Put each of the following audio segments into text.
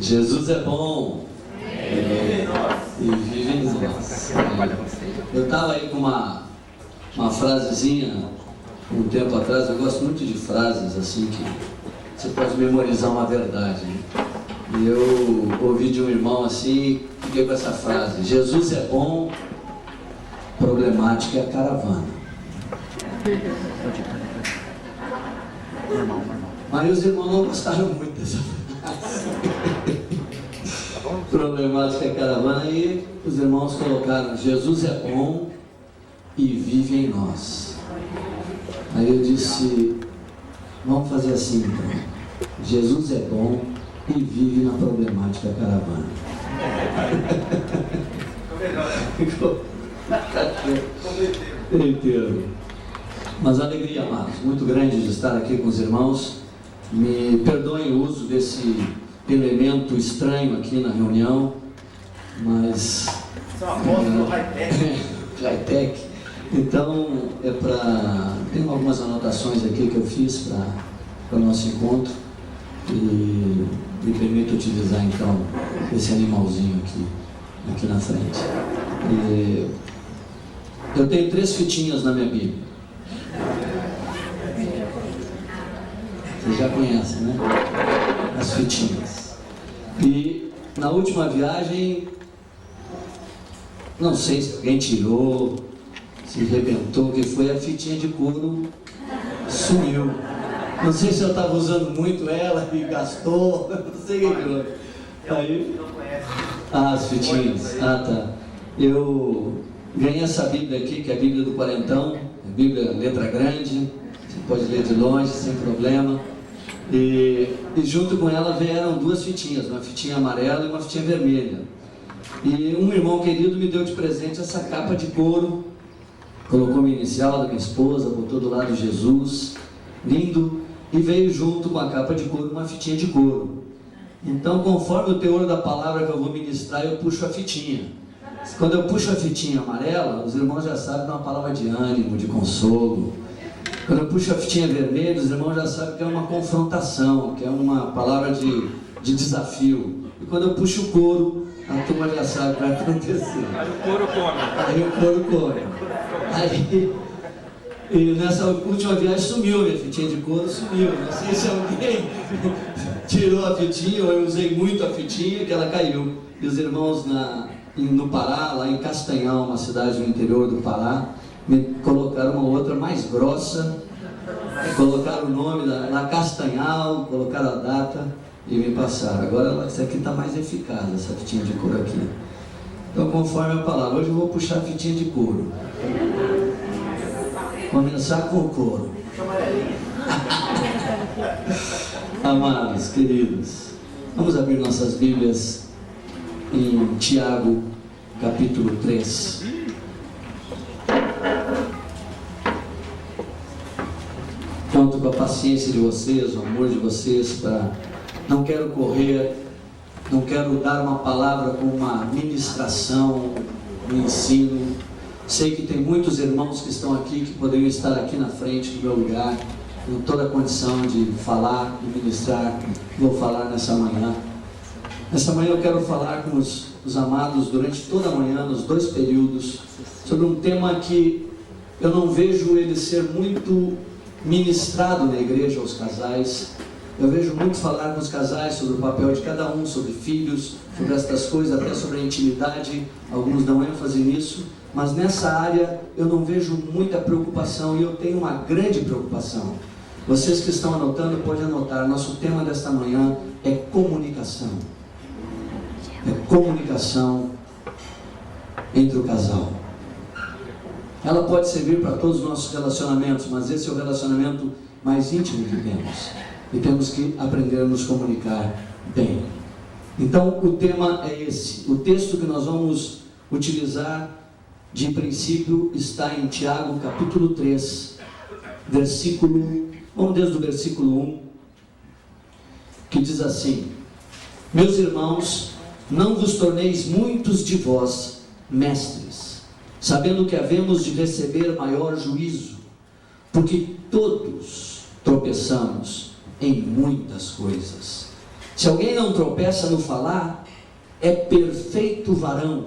Jesus é bom e vive em nós. Eu estava aí com uma frasezinha um tempo atrás. Eu gosto muito de frases assim que você pode memorizar uma verdade, né? E eu ouvi de um irmão assim, fiquei com essa frase: Jesus é bom, problemática é a caravana. Mas os irmãos não gostaram muito dessa frase. Problemática é a caravana. E os irmãos colocaram: Jesus é bom e vive em nós. Aí eu disse: vamos fazer assim então. Jesus é bom e vive na problemática caravana. Ficou inteiro. Mas alegria, amados, muito grande de estar aqui com os irmãos. Me perdoem o uso desse elemento estranho aqui na reunião, mas high-tech. Então é para... Tem algumas anotações aqui que eu fiz para o nosso encontro e me permito utilizar então esse animalzinho aqui na frente. Eu tenho 3 fitinhas na minha Bíblia. Vocês já conhecem, né? As fitinhas. E na última viagem, não sei se alguém tirou, se arrebentou, que foi, a fitinha de couro sumiu. Não sei se eu estava usando muito ela e gastou, não sei o que foi. Aí, as fitinhas. Tá. Eu ganhei essa Bíblia aqui, que é a Bíblia do Quarentão, a Bíblia letra grande, você pode ler de longe, sem problema. E junto com ela vieram 2 fitinhas, uma fitinha amarela e uma fitinha vermelha. E um irmão querido me deu de presente essa capa de couro, colocou minha inicial da minha esposa, botou do lado Jesus, lindo, e veio junto com a capa de couro uma fitinha de couro. Então, conforme o teor da palavra que eu vou ministrar, eu puxo a fitinha. Quando eu puxo a fitinha amarela, os irmãos já sabem que é uma palavra de ânimo, de consolo. Quando eu puxo a fitinha vermelha, os irmãos já sabem que é uma confrontação, que é uma palavra de desafio. E quando eu puxo o couro, a turma já sabe o que vai acontecer. Aí o couro come. E nessa última viagem sumiu, minha fitinha de couro sumiu. Não sei se alguém tirou a fitinha ou eu usei muito a fitinha, que ela caiu. E os irmãos no Pará, lá em Castanhal, uma cidade no interior do Pará, me colocaram uma outra mais grossa, colocaram o nome na Castanhal, colocaram a data e me passaram. Agora essa aqui está mais eficaz, essa fitinha de couro aqui. Então, conforme a palavra, hoje eu vou puxar a fitinha de couro. Começar com o couro. Amados, queridos, vamos abrir nossas Bíblias em Tiago, capítulo 3. Conto com a paciência de vocês, o amor de vocês, não quero correr, não quero dar uma palavra com uma ministração, um ensino. Sei que tem muitos irmãos que estão aqui, que poderiam estar aqui na frente do meu lugar, com toda a condição de falar e ministrar. Vou falar nessa manhã. Nessa manhã eu quero falar com os amados durante toda a manhã, nos 2 períodos, sobre um tema que eu não vejo ele ser muito ministrado na igreja aos casais. Eu vejo muito falar com os casais sobre o papel de cada um, sobre filhos, sobre estas coisas, até sobre a intimidade. Alguns dão ênfase nisso, mas nessa área eu não vejo muita preocupação, e eu tenho uma grande preocupação. Vocês que estão anotando, podem anotar. Nosso tema desta manhã é comunicação. É comunicação entre o casal. Ela pode servir para todos os nossos relacionamentos, mas esse é o relacionamento mais íntimo que temos. E temos que aprender a nos comunicar bem. Então, o tema é esse. O texto que nós vamos utilizar de princípio está em Tiago, capítulo 3, vamos desde o versículo 1, que diz assim: Meus irmãos, não vos torneis muitos de vós mestres, sabendo que havemos de receber maior juízo, porque todos tropeçamos em muitas coisas. Se alguém não tropeça no falar, é perfeito varão,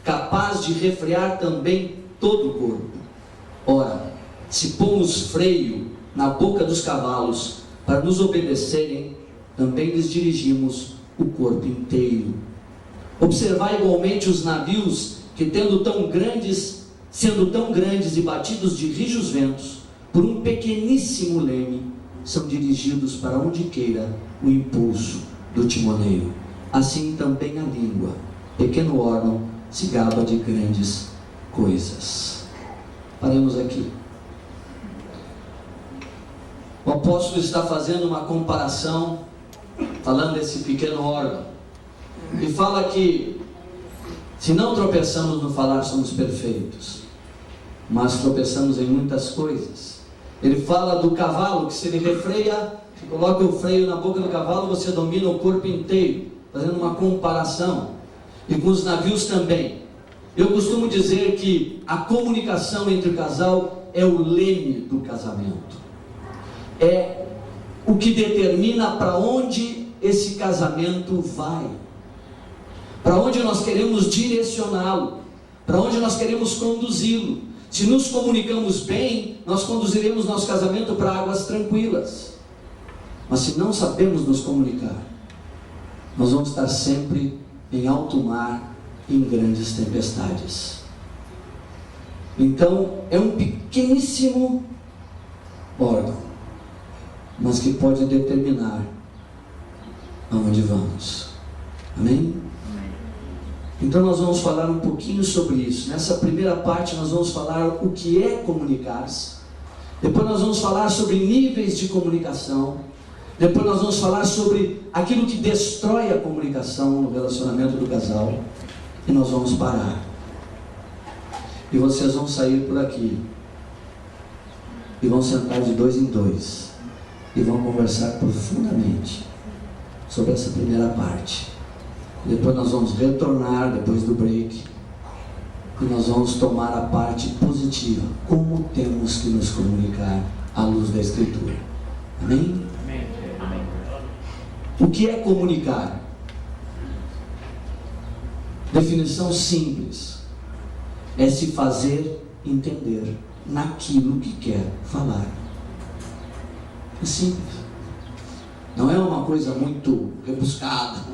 capaz de refrear também todo o corpo. Ora, se pomos freio na boca dos cavalos para nos obedecerem, também lhes dirigimos o corpo inteiro. Observai igualmente os navios que, sendo tão grandes e batidos de rijos ventos, por um pequeníssimo leme, são dirigidos para onde queira o impulso do timoneiro. Assim também a língua, pequeno órgão, se gaba de grandes coisas. Paremos aqui. O apóstolo está fazendo uma comparação, falando desse pequeno órgão, e fala que se não tropeçamos no falar, somos perfeitos, mas tropeçamos em muitas coisas. Ele fala do cavalo, que se ele refreia, se coloca o freio na boca do cavalo, você domina o corpo inteiro, fazendo uma comparação. E com os navios também. Eu costumo dizer que a comunicação entre o casal é o leme do casamento. É o que determina para onde esse casamento vai, para onde nós queremos direcioná-lo, para onde nós queremos conduzi-lo. Se nos comunicamos bem, nós conduziremos nosso casamento para águas tranquilas. Mas se não sabemos nos comunicar, nós vamos estar sempre em alto mar, em grandes tempestades. Então, é um pequeníssimo órgão, mas que pode determinar aonde vamos. Amém? Então nós vamos falar um pouquinho sobre isso. Nessa primeira parte nós vamos falar o que é comunicar-se. Depois nós vamos falar sobre níveis de comunicação. Depois nós vamos falar sobre aquilo que destrói a comunicação no relacionamento do casal. E nós vamos parar. E vocês vão sair por aqui. E vão sentar de 2 em 2. E vão conversar profundamente sobre essa primeira parte. Depois nós vamos retornar, depois do break, e nós vamos tomar a parte positiva. Como temos que nos comunicar à luz da Escritura. Amém? Amém. O que é comunicar? Definição simples. É se fazer entender naquilo que quer falar. É simples. Não é uma coisa muito rebuscada.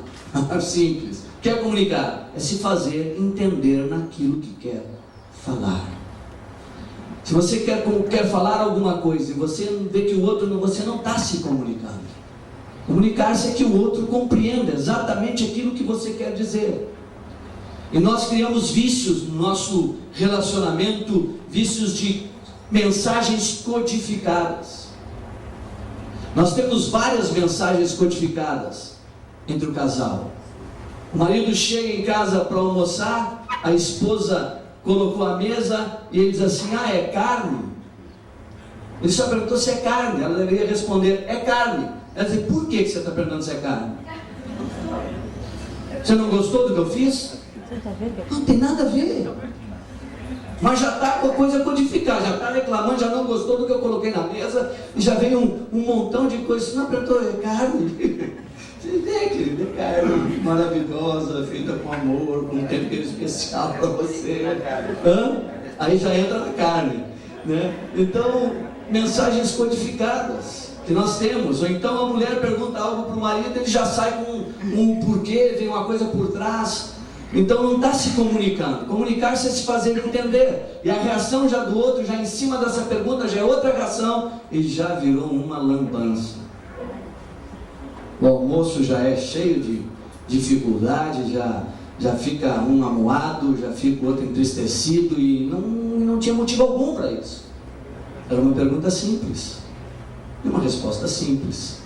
Simples. Quer comunicar? É se fazer entender naquilo que quer falar. Se você quer falar alguma coisa e você vê que o outro você não está se comunicando. Comunicar-se é que o outro compreenda exatamente aquilo que você quer dizer. E nós criamos vícios no nosso relacionamento, vícios de mensagens codificadas. Nós temos várias mensagens codificadas entre o casal. O marido chega em casa para almoçar, a esposa colocou a mesa e ele diz assim: ah, é carne? Ele só perguntou se é carne. Ela deveria responder: é carne. Ela diz: por que você está perguntando se é carne? Você não gostou do que eu fiz? Não tem nada a ver. Mas já está com a coisa codificada, já está reclamando, já não gostou do que eu coloquei na mesa, e já veio um montão de coisas. Não perguntou: é carne? É, querido, é carne maravilhosa, feita com amor, com um tempero especial para você. Aí já entra na carne, né? Então, mensagens codificadas que nós temos. Ou então a mulher pergunta algo para o marido, ele já sai com um porquê, vem uma coisa por trás. Então não está se comunicando. Comunicar-se é se fazer entender. E a reação já do outro, já em cima dessa pergunta, já é outra reação, e já virou uma lambança. O almoço já é cheio de dificuldade, já fica um amuado, já fica o outro entristecido, e não tinha motivo algum para isso. Era uma pergunta simples, e uma resposta simples.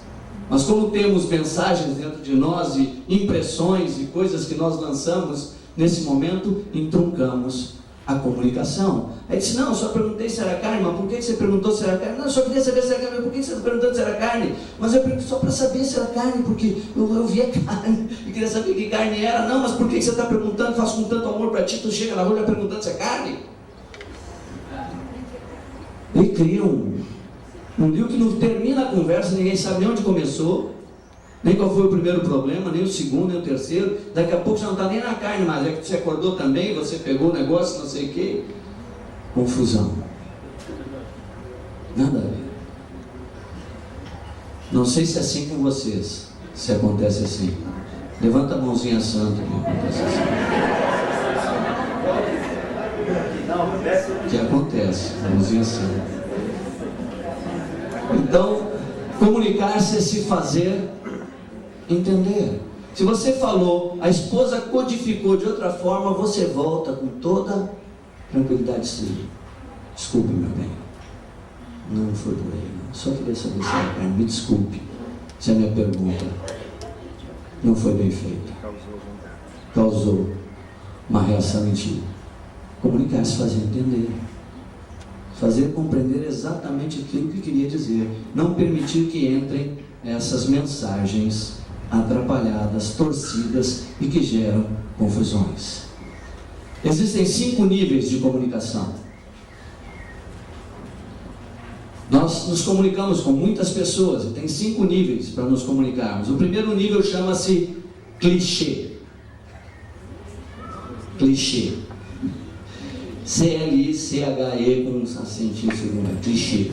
Mas como temos mensagens dentro de nós, e impressões e coisas que nós lançamos, nesse momento entroncamos a comunicação. Aí disse: não, eu só perguntei se era carne. Mas por que você perguntou se era carne? Não, eu só queria saber se era carne. Por que você está perguntando se era carne? Mas eu perguntei só para saber se era carne, porque eu vi a carne e queria saber que carne era. Não, mas por que você está perguntando? Faço com tanto amor para ti, tu chega na rua já perguntando se é carne? Ele cria um lío que não termina a conversa, ninguém sabe nem onde começou, nem qual foi o primeiro problema, nem o segundo, nem o terceiro. Daqui a pouco já não está nem na carne mais, é que você acordou também, você pegou o negócio, não sei o quê. Confusão. Nada a ver. Não sei se é assim com vocês, se acontece assim. Levanta a mãozinha santa que acontece assim. Que acontece, mãozinha santa. Então, comunicar-se é se fazer entender. Se você falou, a esposa codificou de outra forma, você volta com toda tranquilidade. Sim. Desculpe, meu bem. Não foi por aí, não. Só queria saber se era carne. Me desculpe se a minha pergunta não foi bem feita. Causou uma reação em ti. Comunicar-se, fazer entender. Fazer compreender exatamente aquilo que queria dizer. Não permitir que entrem essas mensagens atrapalhadas, torcidas e que geram confusões. Existem 5 níveis de comunicação. Nós nos comunicamos com muitas pessoas e tem 5 níveis para nos comunicarmos. O primeiro nível chama-se clichê. Clichê. C-L-I-C-H-E com um acentinho segundo. Clichê.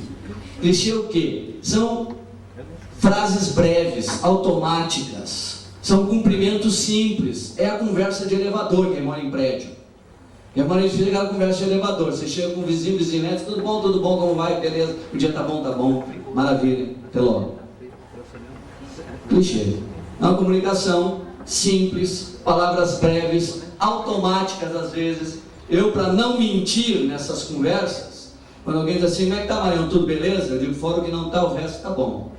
Clichê é o quê? São frases breves, automáticas. São cumprimentos simples. É a conversa de elevador, quem mora em prédio. Quem mora em prédio é aquela conversa de elevador. Você chega com o vizinho, vizinete, tudo bom, como vai? Beleza, o dia tá bom, maravilha, até logo. Clichê. É uma comunicação simples, palavras breves, automáticas às vezes. Eu, para não mentir nessas conversas, quando alguém diz assim, como é que tá, Marião, tudo beleza? Eu digo, fora o que não tá, o resto tá bom.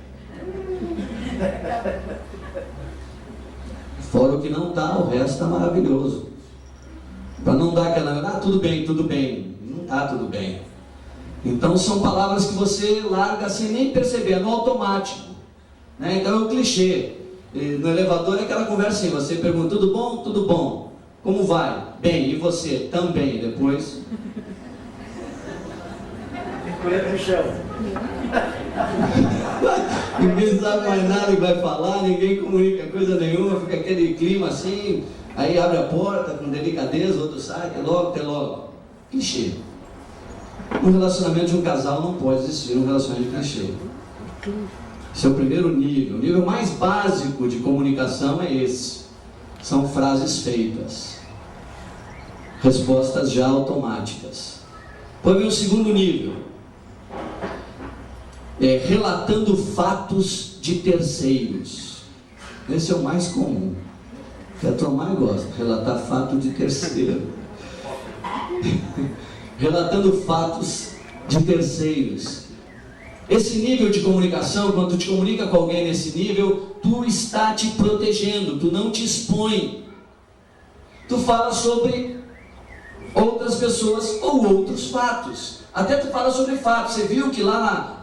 Fora o que não tá, o resto tá maravilhoso. Para não dar aquela, tudo bem, não tá tudo bem. Então são palavras que você larga sem nem perceber, no automático, né? Então é um clichê. No elevador é aquela conversa assim, você pergunta, tudo bom? Tudo bom. Como vai? Bem, e você? Também. Depois Colher no chão. ninguém sabe mais nada que vai falar, ninguém comunica coisa nenhuma, fica aquele clima assim. Aí abre a porta com delicadeza, outro sai, até logo. Clichê. Um relacionamento de um casal não pode existir um relacionamento de clichê. Esse é o primeiro nível. O nível mais básico de comunicação é esse. São frases feitas. Respostas já automáticas. Depois vem o segundo nível. Relatando fatos de terceiros. Esse é o mais comum. Que a tua mãe gosta, relatar fato de terceiro. Relatando fatos de terceiros. Esse nível de comunicação, quando tu te comunica com alguém nesse nível, tu está te protegendo, tu não te expõe. Tu fala sobre outras pessoas ou outros fatos. Até tu fala sobre fatos. Você viu que lá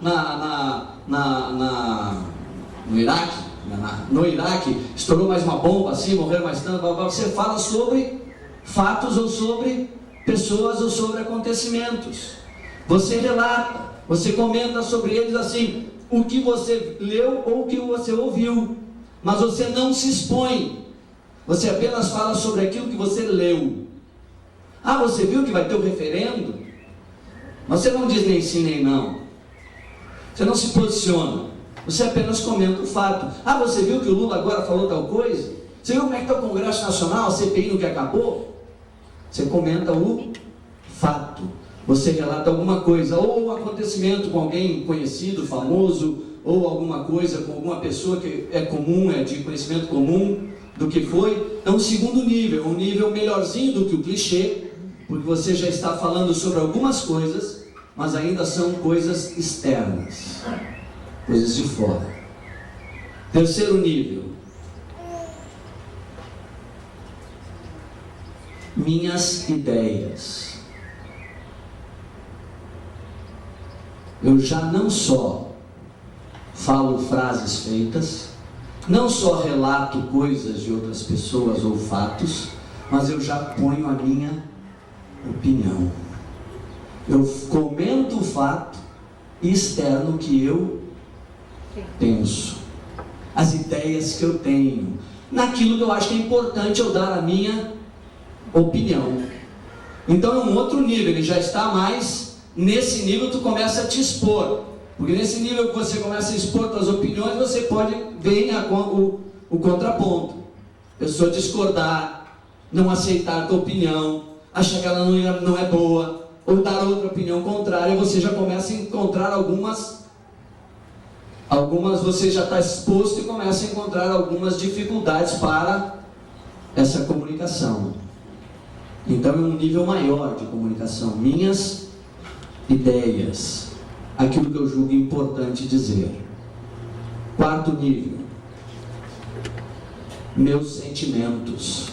no Iraque, estourou mais uma bomba assim, morreram mais tanto, você fala sobre fatos ou sobre pessoas ou sobre acontecimentos. Você relata, você comenta sobre eles assim, o que você leu ou o que você ouviu, mas você não se expõe, você apenas fala sobre aquilo que você leu. Você viu que vai ter o referendo? Mas você não diz nem sim nem não, você não se posiciona. Você apenas comenta o fato. Você viu que o Lula agora falou tal coisa? Você viu como é que está o Congresso Nacional, a CPI no que acabou? Você comenta o fato. Você relata alguma coisa, ou um acontecimento com alguém conhecido, famoso, ou alguma coisa com alguma pessoa que é comum, é de conhecimento comum do que foi. É um segundo nível, um nível melhorzinho do que o clichê, porque você já está falando sobre algumas coisas, mas ainda são coisas externas. Coisas de fora. Terceiro nível. Minhas ideias. Eu já não só falo frases feitas, não só relato coisas de outras pessoas ou fatos, mas eu já ponho a minha opinião. Eu comento o fato e externo que eu penso. as ideias que eu tenho, naquilo que eu acho que é importante eu dar a minha opinião. Então é um outro nível, ele já está mais, nesse nível tu começa a te expor, porque nesse nível que você começa a expor tuas opiniões, você pode ver o contraponto, a pessoa discordar, não aceitar a tua opinião, achar que ela não é boa, ou dar outra opinião contrária. Você já começa a encontrar algumas você já está exposto e começa a encontrar algumas dificuldades para essa comunicação. Então é um nível maior de comunicação, minhas ideias, aquilo que eu julgo importante dizer. Quarto nível, meus sentimentos.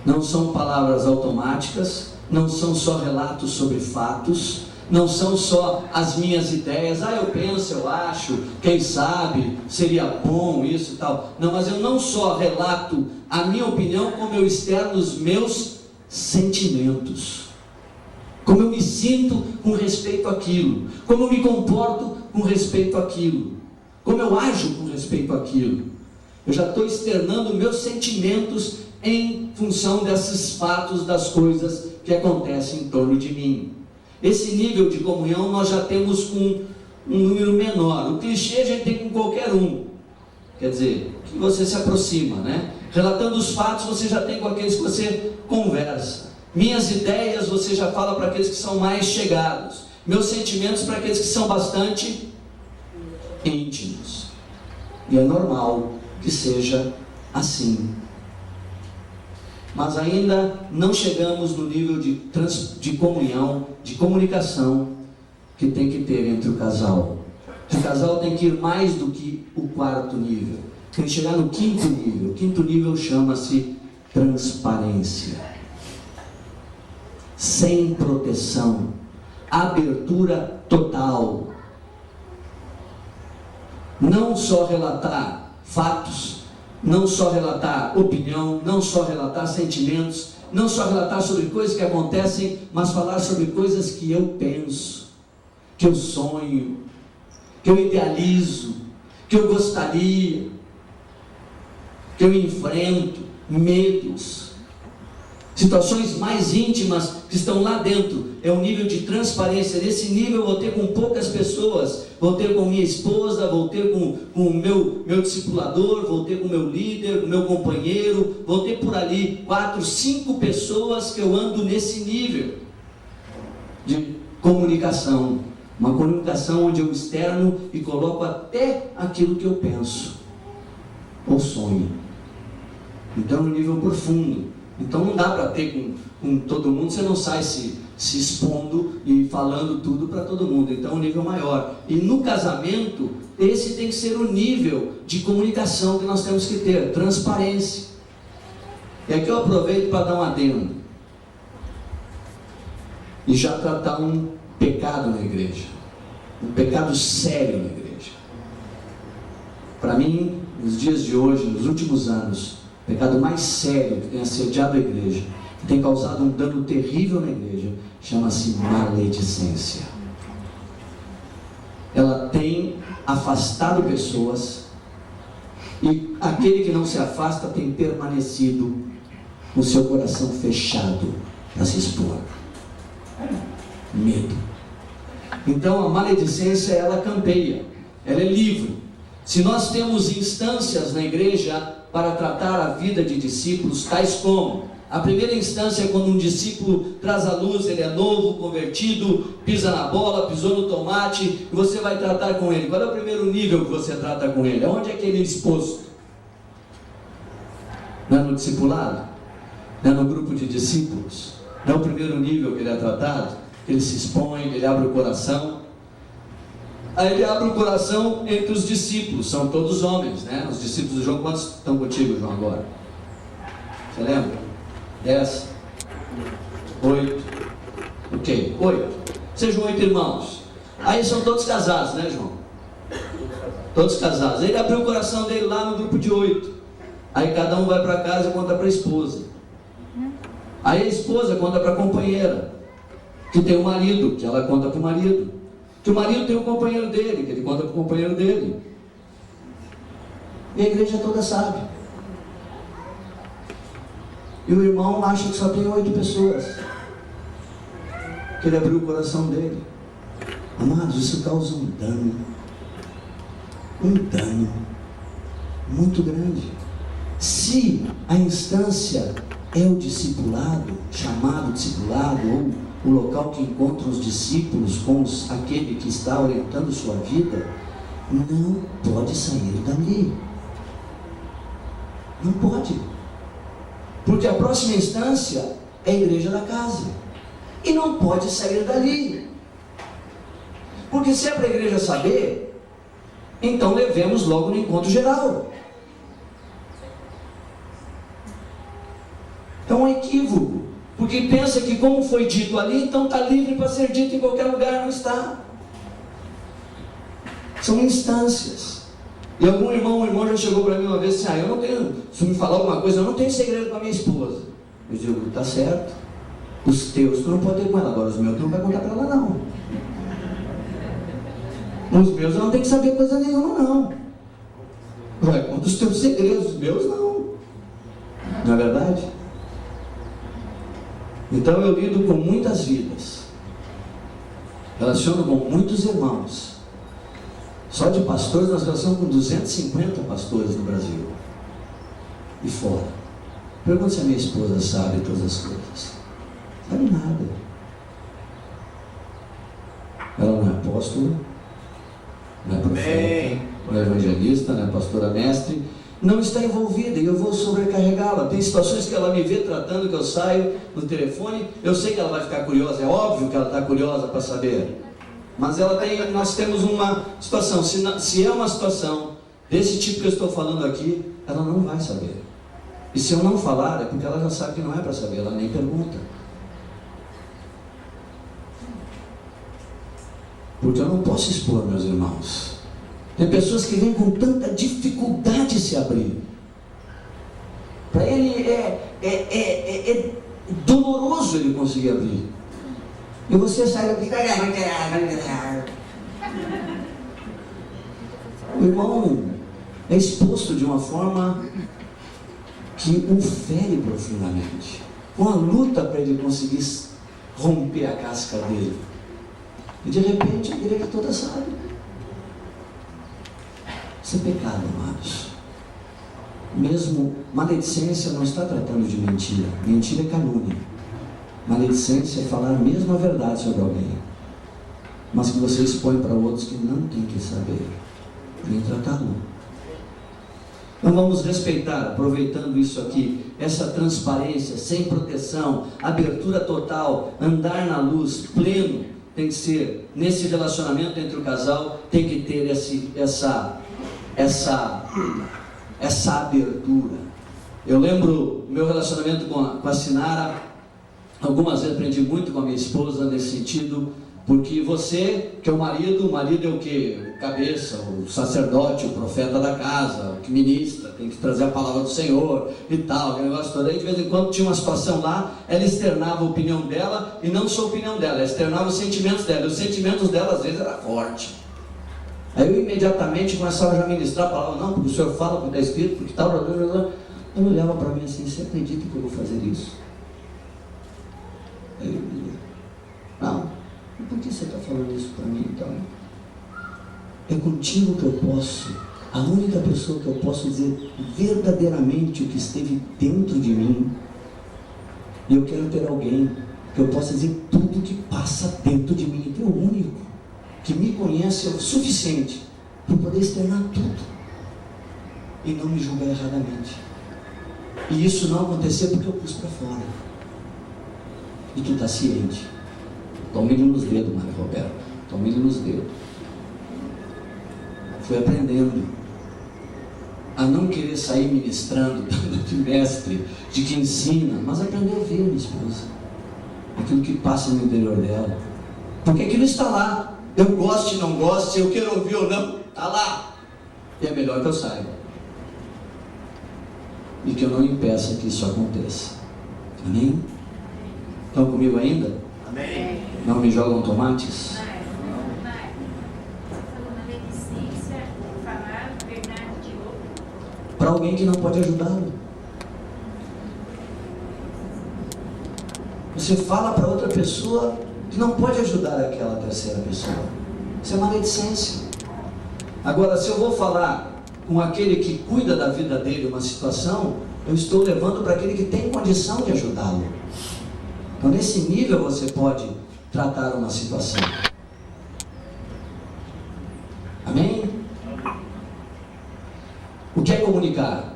Não são palavras automáticas, não são só relatos sobre fatos, não são só as minhas ideias, eu penso, eu acho, quem sabe, seria bom isso e tal. Não, mas eu não só relato a minha opinião, como eu externo os meus sentimentos. Como eu me sinto com respeito àquilo, como eu me comporto com respeito àquilo, como eu ajo com respeito àquilo. Eu já estou externando meus sentimentos em função desses fatos, das coisas que acontecem em torno de mim. Esse nível de comunhão nós já temos com um número menor. O clichê a gente tem com qualquer um, quer dizer, que você se aproxima, né? Relatando os fatos você já tem com aqueles que você conversa. Minhas ideias você já fala para aqueles que são mais chegados. Meus sentimentos para aqueles que são bastante íntimos. E é normal que seja assim. Mas ainda não chegamos no nível de comunhão, de comunicação que tem que ter entre o casal. O casal tem que ir mais do que o quarto nível. Tem que chegar no quinto nível. O quinto nível chama-se transparência. Sem proteção. Abertura total. Não só relatar fatos, não só relatar opinião, não só relatar sentimentos, não só relatar sobre coisas que acontecem, mas falar sobre coisas que eu penso, que eu sonho, que eu idealizo, que eu gostaria, que eu enfrento, medos, situações mais íntimas que estão lá dentro. É um nível de transparência. Nesse nível eu vou ter com poucas pessoas, vou ter com minha esposa, vou ter com o meu discipulador, vou ter com o meu líder, com o meu companheiro, vou ter por ali 4, 5 pessoas que eu ando nesse nível de comunicação. Uma comunicação onde eu externo e coloco até aquilo que eu penso ou sonho. Então, no nível profundo. Então não dá para ter com todo mundo, você não sai se expondo e falando tudo para todo mundo. Então um nível maior. E no casamento, esse tem que ser o nível de comunicação que nós temos que ter, transparência. E aqui eu aproveito para dar um adendo e já tratar um pecado na igreja, um pecado sério na igreja. Para mim, nos dias de hoje, nos últimos anos, o pecado mais sério que tem assediado a igreja, que tem causado um dano terrível na igreja, chama-se maledicência. Ela tem afastado pessoas, e aquele que não se afasta tem permanecido com o seu coração fechado para se expor. Medo. Então a maledicência, ela campeia, ela é livre. Se nós temos instâncias na igreja para tratar a vida de discípulos, tais como: a primeira instância é quando um discípulo traz à luz, ele é novo, convertido, pisa na bola, pisou no tomate, e você vai tratar com ele. Qual é o primeiro nível que você trata com ele? Onde é que ele é exposto? Não é no discipulado? Não é no grupo de discípulos? Não é o primeiro nível que ele é tratado? Ele se expõe, ele abre o coração. Aí ele abre o coração entre os discípulos, são todos homens, né? Os discípulos de João, quantos estão contigo, João, agora? Você lembra? 10? 8? Ok, 8. Sejam 8 irmãos. Aí são todos casados, né, João? Todos casados. Ele abriu o coração dele lá no grupo de 8. Aí cada um vai para casa e conta para a esposa. Aí a esposa conta para a companheira, que tem um marido, que ela conta para o marido, que Que o marido tem o companheiro dele, que ele conta com o companheiro dele. E a igreja toda sabe. E o irmão acha que só tem 8 pessoas. Que ele abriu o coração dele. Amados, isso causa um dano muito grande. Se a instância é o discipulado, chamado discipulado, ou o local que encontra os discípulos com aquele que está orientando sua vida, não pode sair dali. Não pode. Porque a próxima instância é a igreja da casa. E não pode sair dali. Porque se é para a igreja saber, então levemos logo no encontro geral. É um equívoco. Porque pensa que como foi dito ali, então está livre para ser dito em qualquer lugar. Não está. São instâncias. E algum irmão, um irmão já chegou para mim uma vez assim: eu não tenho, se me falar alguma coisa, eu não tenho segredo com a minha esposa. Eu digo: está certo. Os teus tu não pode ter com ela, agora os meus tu não vai contar para ela não. Os meus eu não tenho que saber coisa nenhuma não. Vai, conta os teus segredos, os meus não. Não é verdade? Então eu lido com muitas vidas, relaciono com muitos irmãos. Só de pastores nós relacionamos com 250 pastores no Brasil e fora. Pergunta se a minha esposa sabe todas as coisas. Sabe nada. Ela não é apóstola, não é profeta, não é evangelista, não é pastora mestre, não está envolvida, e eu vou sobrecarregá-la. Tem situações que ela me vê tratando, que eu saio no telefone, eu sei que ela vai ficar curiosa, é óbvio que ela está curiosa para saber, mas nós temos uma situação, se é uma situação desse tipo que eu estou falando aqui, ela não vai saber. E se eu não falar, é porque ela já sabe que não é para saber, ela nem pergunta. Porque eu não posso expor, meus irmãos. Tem pessoas que vêm com tanta dificuldade de se abrir. Para ele é doloroso ele conseguir abrir. E você sai daqui. O irmão é exposto de uma forma que o fere profundamente. Uma luta para ele conseguir romper a casca dele. E de repente a igreja toda sabe. Isso é pecado, amados. Mesmo maledicência não está tratando de mentira. Mentira é calúnia. Maledicência é falar mesmo a verdade sobre alguém, mas que você expõe para outros que não têm que saber, nem tratá-lo. Então vamos respeitar, aproveitando isso aqui, essa transparência, sem proteção, abertura total, andar na luz, pleno. Tem que ser, nesse relacionamento entre o casal, tem que ter essa abertura. Eu lembro meu relacionamento com a Sinara, algumas vezes aprendi muito com a minha esposa nesse sentido, porque você, que é o marido é o que? O cabeça, o sacerdote, o profeta da casa, o que ministra, tem que trazer a palavra do Senhor e tal, aquele negócio todo. Aí de vez em quando tinha uma situação lá, ela externava a opinião dela, e não só a opinião dela, ela externava os sentimentos dela, e os sentimentos dela às vezes eram fortes. Aí eu imediatamente começava já a ministrar a palavra: não, porque o Senhor fala, porque está escrito, porque tal, ela olhava para mim assim: você acredita que eu vou fazer isso? Aí eu dizia: não. E por que você está falando isso para mim então? É contigo que eu posso, a única pessoa que eu posso dizer verdadeiramente o que esteve dentro de mim. E eu quero ter alguém que eu possa dizer tudo que passa dentro de mim. É o único que me conhece o suficiente para poder externar tudo e não me julgar erradamente. E isso não acontecer porque eu pus para fora. E tu está ciente. Tome-lhe nos dedos, Mário Roberto. Tome-lhe nos dedos. Fui aprendendo a não querer sair ministrando de mestre, de que ensina, mas aprender a ouvir minha esposa, aquilo que passa no interior dela. Porque aquilo está lá. Eu goste ou não goste, eu quero ouvir ou não, está lá. E é melhor que eu saiba. E que eu não impeça que isso aconteça. Amém? Estão comigo ainda? Amém. Não me jogam tomates? para alguém que não pode ajudá-lo. Você fala para outra pessoa que não pode ajudar aquela terceira pessoa. Isso é maledicência. Agora, se eu vou falar com aquele que cuida da vida dele uma situação, eu estou levando para aquele que tem condição de ajudá-lo. Então, nesse nível você pode tratar uma situação. Amém? O que é comunicar?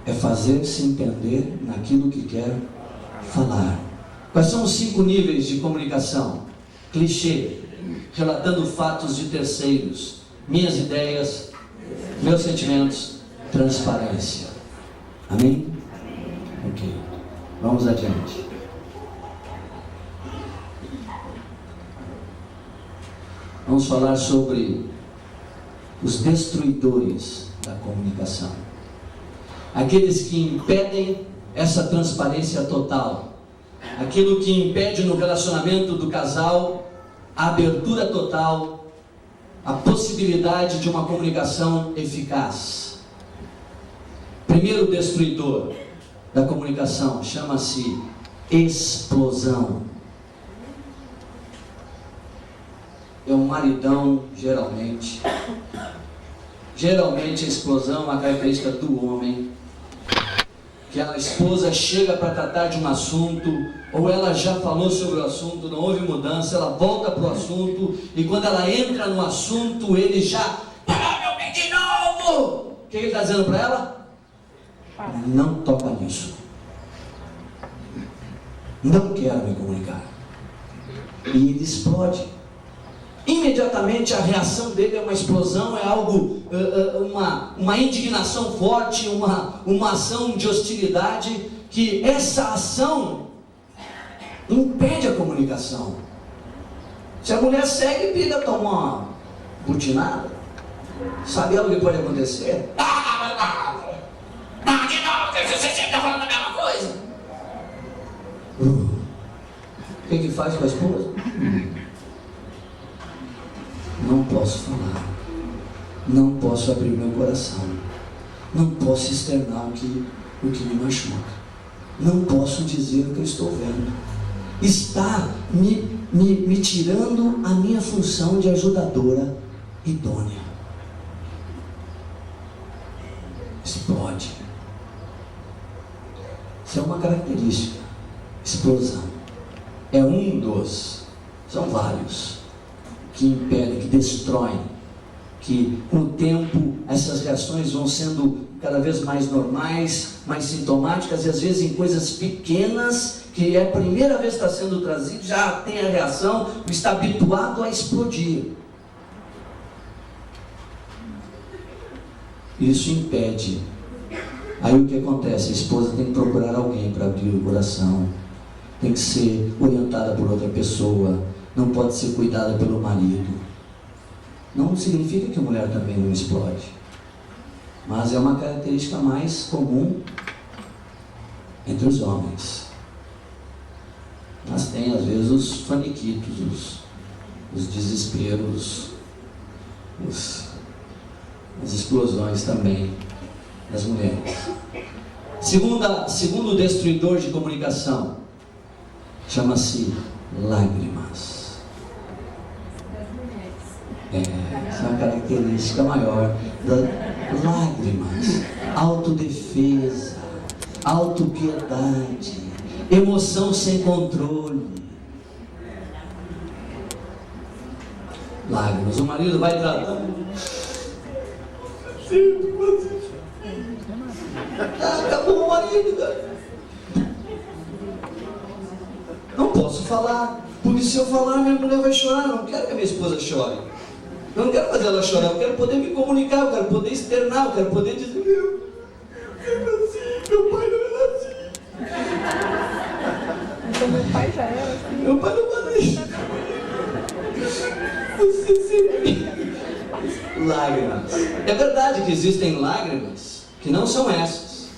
É fazer-se entender naquilo que quer falar. Quais são os 5 níveis de comunicação? Clichê, relatando fatos de terceiros, minhas ideias, meus sentimentos, transparência. Amém? Ok, vamos adiante. Vamos falar sobre os destruidores da comunicação. Aqueles que impedem essa transparência total. Aquilo que impede no relacionamento do casal a abertura total, a possibilidade de uma comunicação eficaz. Primeiro destruidor da comunicação chama-se explosão. É um maridão, geralmente. Geralmente a explosão é uma característica do homem. Que a esposa chega para tratar de um assunto, ou ela já falou sobre o assunto, não houve mudança, ela volta para o assunto, e quando ela entra no assunto, ele já... meu bem, de novo! O que ele está dizendo para ela? Não toca nisso. Não quero me comunicar. E ele explode. Imediatamente a reação dele é uma explosão, é algo, uma indignação forte, uma ação de hostilidade, que essa ação impede a comunicação. Se a mulher segue, pida tomar uma butinada, sabe algo que pode acontecer? Não, de novo, você sempre está falando a mesma coisa. O que faz com a esposa? Não posso falar, não posso abrir meu coração, não posso externar o que me machuca, não posso dizer o que eu estou vendo. Está me tirando a minha função de ajudadora idônea. Explode. Isso é uma característica. Explosão. É um dos, são vários, que impedem, que destroem, que com o tempo essas reações vão sendo cada vez mais normais, mais sintomáticas, e às vezes em coisas pequenas, que é a primeira vez que está sendo trazido, já tem a reação, está habituado a explodir. Isso impede. Aí o que acontece? A esposa tem que procurar alguém para abrir o coração, tem que ser orientada por outra pessoa, não pode ser cuidada pelo marido. Não significa que a mulher também não explode, mas é uma característica mais comum entre os homens. Mas tem às vezes os faniquitos, os desesperos, as explosões também das mulheres. Segundo destruidor de comunicação, chama-se lágrimas. Essa é uma característica maior das lágrimas. Autodefesa, autopiedade, emoção sem controle. Lágrimas. O marido vai tratando. Acabou o marido, cara. Não posso falar, porque se eu falar, minha mulher vai chorar. Eu não quero que a minha esposa chore. Eu não quero fazer ela chorar, eu quero poder me comunicar, eu quero poder externar, eu quero poder dizer: eu era assim, meu pai não era assim. Então meu pai já era assim. Meu pai não fazia isso. Você sempre... Lágrimas. É verdade que existem lágrimas que não são essas.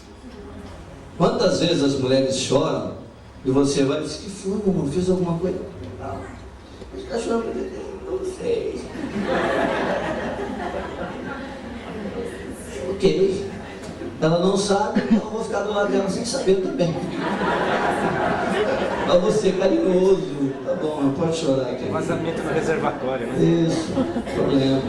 Quantas vezes as mulheres choram e você vai dizer: que foi, meu amor? Fiz alguma coisa? Não. Você está chorando? Não sei. Ok. Ela não sabe, então eu vou ficar do lado dela sem saber também. Para você, carinhoso. Tá bom, pode chorar aqui. Vazamento no reservatório, né? Isso, problema.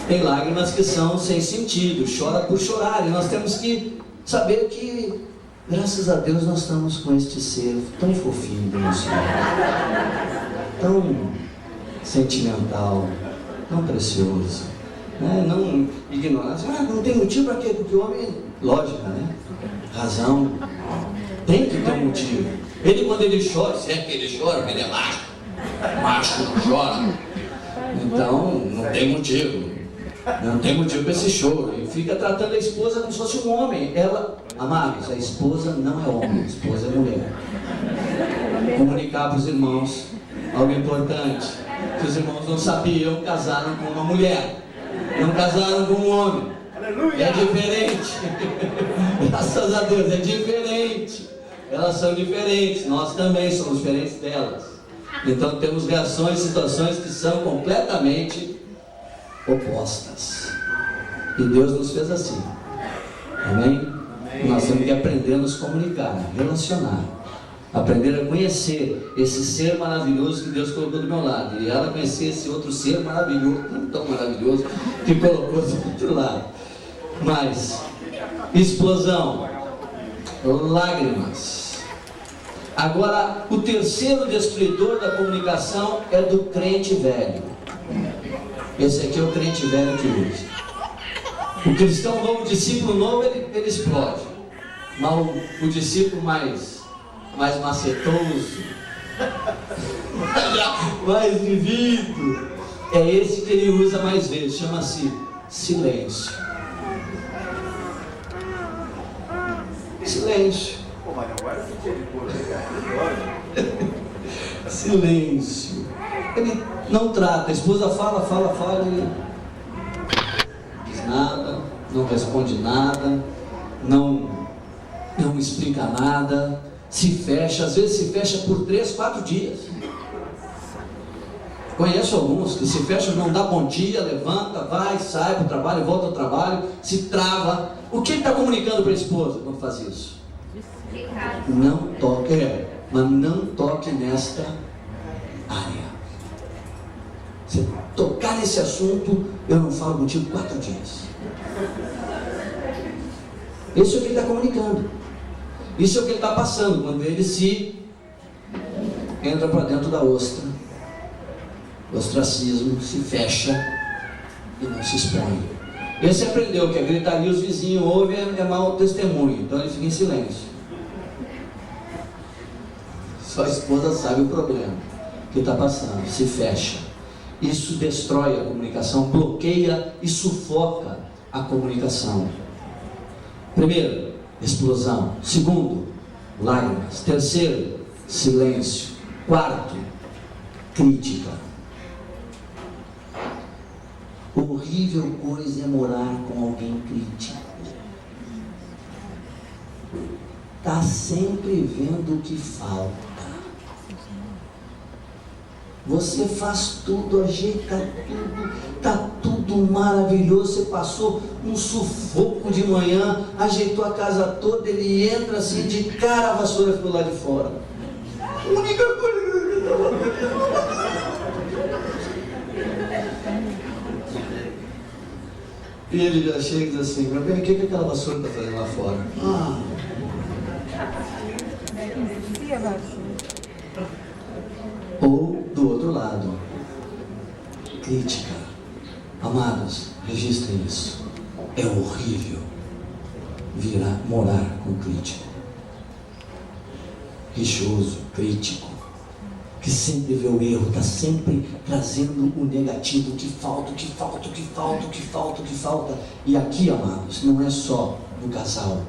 Tem lágrimas que são sem sentido, chora por chorar. E nós temos que saber que, graças a Deus, nós estamos com este ser tão fofinho do nosso lado, tão sentimental, tão precioso. Né? Não ignorar, não tem motivo para quê? Porque o homem, lógica, né? Razão, tem que ter um motivo. Ele, quando ele chora, se é que ele chora, ele é macho não chora. Então, não tem motivo. Não tem motivo para esse choro. E fica tratando a esposa como se fosse um homem. Ela, amados, a esposa não é homem, a esposa é mulher. Comunicar para os irmãos algo importante. Que os irmãos não sabiam, casaram com uma mulher. Não casaram com um homem. É diferente. Graças a Deus, é diferente. Elas são diferentes. Nós também somos diferentes delas. Então temos reações, situações que são completamente opostas. E Deus nos fez assim. Amém? Nós temos que aprender a nos comunicar, relacionar. Aprender a conhecer esse ser maravilhoso que Deus colocou do meu lado. E ela conhecer esse outro ser maravilhoso, não tão maravilhoso, que colocou do outro lado. Mas, explosão, lágrimas. Agora, o terceiro destruidor da comunicação é do crente velho. Esse aqui é o crente velho que usa. O cristão novo, o discípulo novo, ele explode. Mas o discípulo mais macetoso, mais vivido, é esse que ele usa mais vezes. Chama-se silêncio. Silêncio. Silêncio. Ele não trata, a esposa fala, ele não diz nada, não responde nada, não explica nada, se fecha, às vezes se fecha por 3, 4 dias. Conheço alguns que se fecham, não dá bom dia, levanta, vai, sai para o trabalho, volta ao trabalho, se trava. O que ele está comunicando para a esposa quando faz isso? Não toque, mas não toque nesta área. Se tocar nesse assunto, eu não falo contigo 4 dias. Isso é o que ele está comunicando. Isso é o que ele está passando quando ele se entra para dentro da ostra. Ostracismo, se fecha e não se expõe. Esse aprendeu que a gritaria os vizinhos ouvem é mau testemunho, então ele fica em silêncio. Só a esposa sabe o problema que está passando, se fecha. Isso destrói a comunicação, bloqueia e sufoca a comunicação. Primeiro, explosão. Segundo, lágrimas. Terceiro, silêncio. Quarto, crítica. Horrível coisa é morar com alguém crítico. Está sempre vendo o que falta. Você faz tudo, ajeita tudo, está tudo maravilhoso. Você passou um sufoco de manhã, ajeitou a casa toda, ele entra assim, de cara a vassoura ficou lá de fora. A única coisa que eu estava. E ele já chega e diz assim, meu bem, o que aquela vassoura está fazendo lá fora? Ou do outro lado, crítica. Amados, registrem isso. É horrível morar com crítico. Rixoso, crítico, que sempre vê o erro, está sempre trazendo o negativo, o que falta, o que falta, o que falta, o que falta, o que falta. E aqui, amados, não é só no casal.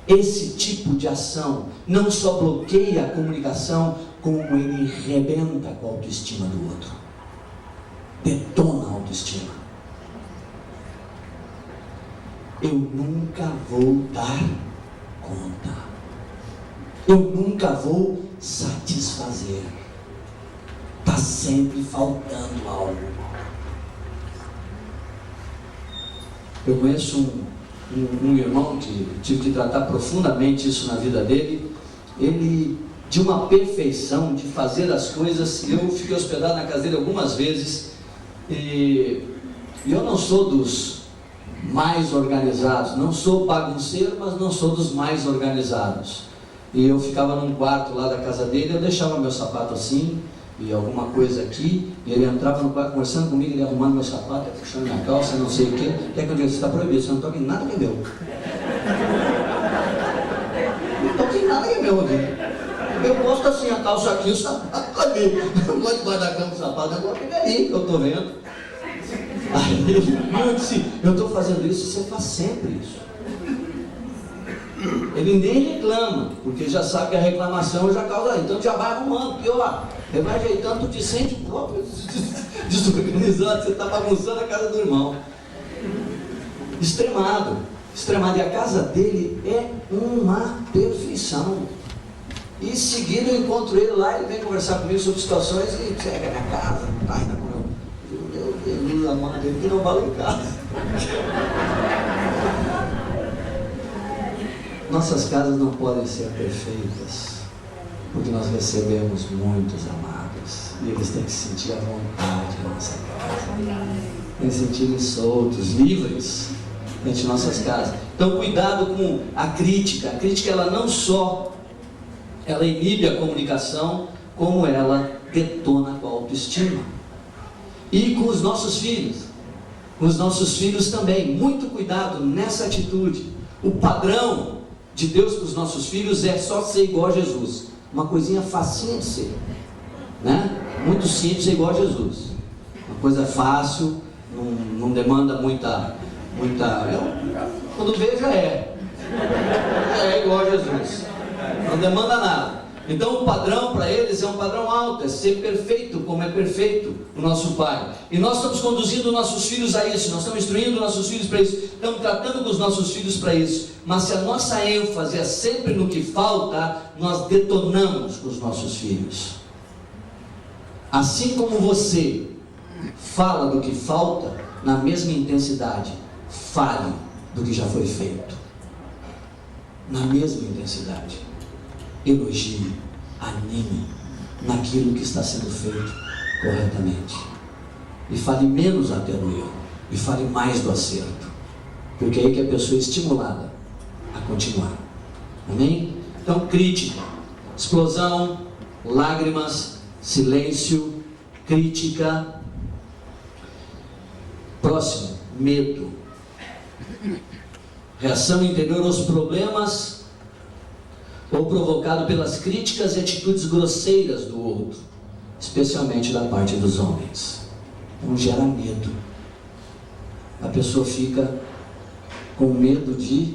Esse tipo de ação não só bloqueia a comunicação, como ele rebenta com a autoestima do outro. Detona a autoestima. Eu nunca vou dar conta. Eu nunca vou satisfazer. Está sempre faltando algo. Eu conheço um irmão que tive que tratar profundamente isso na vida dele, ele, de uma perfeição de fazer as coisas. Eu fiquei hospedado na casa dele algumas vezes, e eu não sou dos mais organizados, não sou bagunceiro, mas não sou dos mais organizados. E eu ficava num quarto lá da casa dele, eu deixava meu sapato assim, e alguma coisa aqui, e ele entrava no quarto conversando comigo, ele arrumando meu sapato, puxando minha calça, não sei o que. Até que eu disse: está proibido, você não toca em nada que é meu. Não toca em nada que é meu aqui. Eu gosto assim, a calça aqui, o sapato ali. Eu gosto de guarda-cama do sapato, eu gosto de ali, que eu estou vendo. Aí eu disse: eu estou fazendo isso, você faz sempre isso. Ele nem reclama, porque já sabe que a reclamação já causa, então já vai arrumando, pior, ele vai ajeitando, tu te sente próprio desorganizado, você está bagunçando a casa do irmão. Extremado, e a casa dele é uma perfeição. E seguido eu encontro ele lá, ele vem conversar comigo sobre situações e chega na casa, tá ainda com meu Deus amado, ele que não vale em casa. Nossas casas não podem ser perfeitas, porque nós recebemos muitos amados, e eles têm que sentir a vontade na nossa casa, têm que se sentirem soltos, livres dentro de nossas casas. Então cuidado com a crítica. A crítica, ela não só ela inibe a comunicação, como ela detona com a autoestima. E com os nossos filhos, também, muito cuidado nessa atitude. O padrão de Deus para os nossos filhos é só ser igual a Jesus, uma coisinha facinha de ser, né? Muito simples, ser igual a Jesus, uma coisa fácil, não demanda muita quando vejo é igual a Jesus, não demanda nada. Então o padrão para eles é um padrão alto, é ser perfeito como é perfeito o nosso Pai. E nós estamos conduzindo nossos filhos a isso, nós estamos instruindo nossos filhos para isso, estamos tratando com os nossos filhos para isso. Mas se a nossa ênfase é sempre no que falta, nós detonamos com os nossos filhos. Assim como você fala do que falta, na mesma intensidade, fale do que já foi feito. Na mesma intensidade. Elogie, anime naquilo que está sendo feito corretamente. E fale menos até do erro, e fale mais do acerto, porque é aí que a pessoa é estimulada a continuar. Amém? Então, crítica, explosão, lágrimas, silêncio, crítica. Próximo, medo. Reação interior aos problemas, ou provocado pelas críticas e atitudes grosseiras do outro, especialmente da parte dos homens. Então gera medo. A pessoa fica com medo de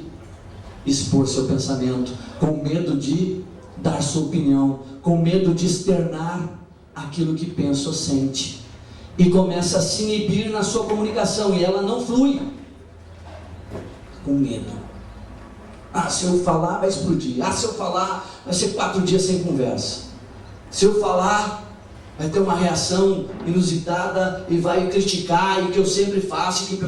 expor seu pensamento, com medo de dar sua opinião, com medo de externar aquilo que pensa ou sente, e começa a se inibir na sua comunicação, e ela não flui, com medo. Se eu falar vai explodir, se eu falar vai ser 4 dias sem conversa, se eu falar vai ter uma reação inusitada e vai criticar, e que eu sempre faço, que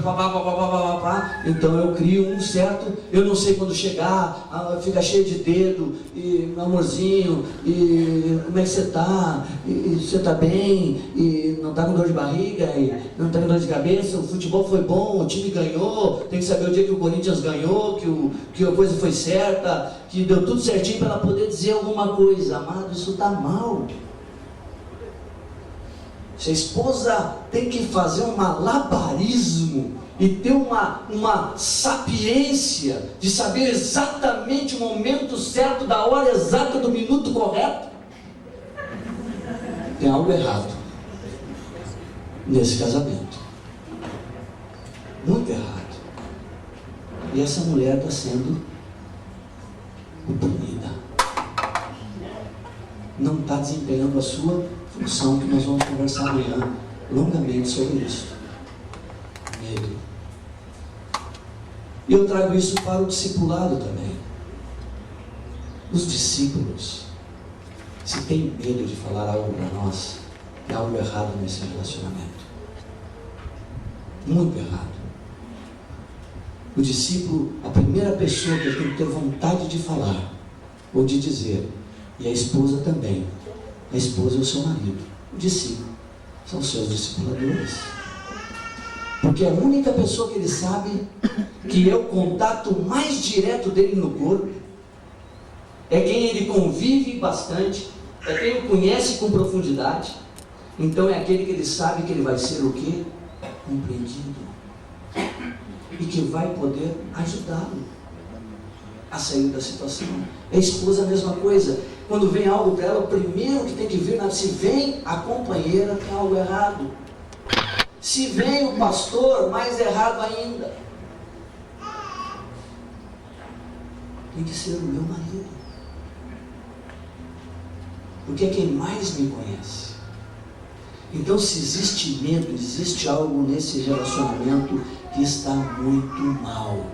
então eu crio um certo, eu não sei quando chegar, fica cheio de dedo, e meu amorzinho, e como é que você está, e você está bem, e não está com dor de barriga, e não está com dor de cabeça, o futebol foi bom, o time ganhou, tem que saber o dia que o Corinthians ganhou, que a coisa foi certa, que deu tudo certinho para ela poder dizer alguma coisa. Amado, isso está mal. Se a esposa tem que fazer um malabarismo e ter uma sapiência de saber exatamente o momento certo, da hora exata, do minuto correto, tem algo errado nesse casamento, muito errado. E essa mulher está sendo punida, não está desempenhando a sua função, que nós vamos conversar amanhã longamente sobre isso. Medo. E eu trago isso para o discipulado também. Os discípulos, se tem medo de falar algo para nós, tem algo errado nesse relacionamento, muito errado. O discípulo, a primeira pessoa que ele tem que ter vontade de falar ou de dizer, e a esposa também. A esposa é o seu marido. O discípulo são os seus discipuladores. Porque a única pessoa que ele sabe que é o contato mais direto dele no corpo, é quem ele convive bastante, é quem o conhece com profundidade. Então é aquele que ele sabe que ele vai ser o quê? Compreendido. E que vai poder ajudá-lo a sair da situação. A esposa a mesma coisa. Quando vem algo para ela, o primeiro que tem que vir, se vem a companheira, tem algo errado. Se vem o pastor, mais errado ainda. Tem que ser o meu marido. Porque é quem mais me conhece. Então, se existe medo, existe algo nesse relacionamento que está muito mal.